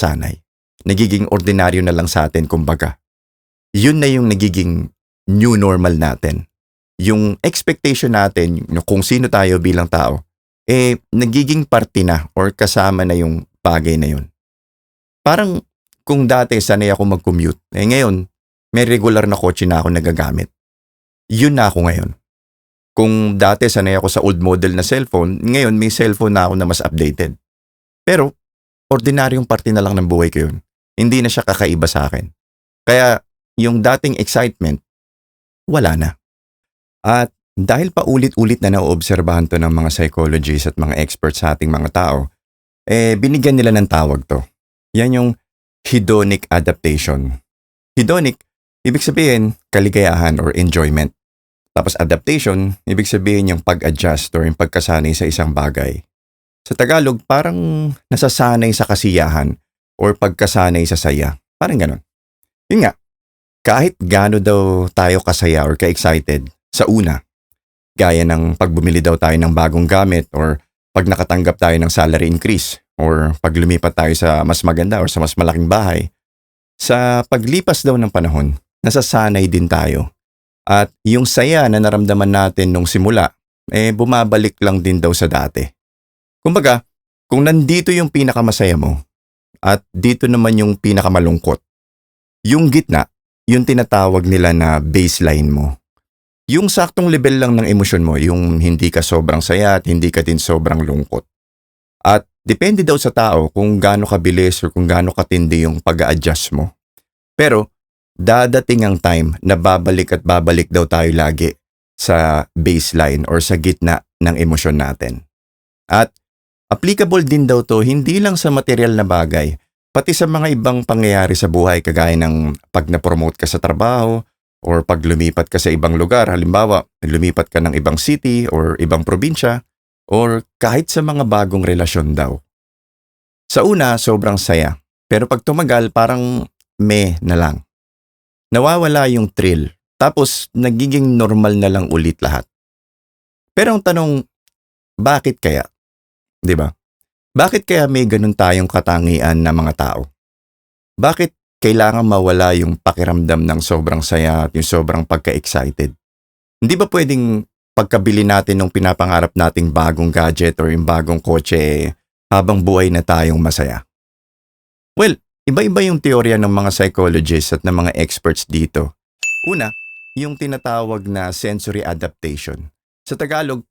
nasasanay. Nagiging ordinaryo na lang sa atin kumbaga. Yun na yung nagiging new normal natin. Yung expectation natin kung sino tayo bilang tao, nagiging parte na or kasama na yung bagay na yun. Parang kung dati sanay ako mag-commute, ngayon may regular na kotse na ako nagagamit. Yun na ako ngayon. Kung dati sanay ako sa old model na cellphone, ngayon may cellphone na ako na mas updated. Pero ordinaryong parte na lang ng buhay ko yun. Hindi na siya kakaiba sa akin. Kaya yung dating excitement, wala na. At dahil pa ulit-ulit na naoobserbahan to ng mga psychologists at mga experts sa ating mga tao, binigyan nila ng tawag to. Yan yung hedonic adaptation. Hedonic, ibig sabihin kaligayahan or enjoyment. Tapos adaptation, ibig sabihin yung pag-adjust or yung pagkasanay sa isang bagay. Sa Tagalog, parang nasasanay sa kasiyahan or pagkasanay sa saya. Parang ganon. Yun nga, kahit gaano daw tayo kasaya or ka-excited sa una, gaya ng pag bumili daw tayo ng bagong gamit or pag nakatanggap tayo ng salary increase or pag lumipat tayo sa mas maganda or sa mas malaking bahay, sa paglipas daw ng panahon, nasasanay din tayo. At yung saya na naramdaman natin nung simula, bumabalik lang din daw sa dati. Kumbaga, kung nandito yung pinakamasaya mo at dito naman yung pinakamalungkot, yung gitna, yung tinatawag nila na baseline mo. Yung saktong level lang ng emosyon mo, yung hindi ka sobrang saya at hindi ka din sobrang lungkot. At depende daw sa tao kung gaano kabilis o kung gaano katindi yung pag-a-adjust mo. Pero dadating ang time na babalik at babalik daw tayo lagi sa baseline or sa gitna ng emosyon natin. At applicable din daw to hindi lang sa material na bagay, pati sa mga ibang pangyayari sa buhay kagaya ng pag na-promote ka sa trabaho or pag lumipat ka sa ibang lugar, halimbawa lumipat ka ng ibang city or ibang probinsya or kahit sa mga bagong relasyon daw. Sa una, sobrang saya. Pero pag tumagal, parang meh na lang. Nawawala yung thrill. Tapos nagiging normal na lang ulit lahat. Pero ang tanong, bakit kaya? 'Di ba? Bakit kaya may ganun tayong katangian na mga tao? Bakit kailangan mawala yung pakiramdam ng sobrang saya at yung sobrang pagka-excited? Hindi ba pwedeng pagkabili natin ng pinapangarap nating bagong gadget or yung bagong kotse habang buhay na tayong masaya? Well, iba-iba yung teorya ng mga psychologists at ng mga experts dito. Una, yung tinatawag na sensory adaptation. Sa Tagalog,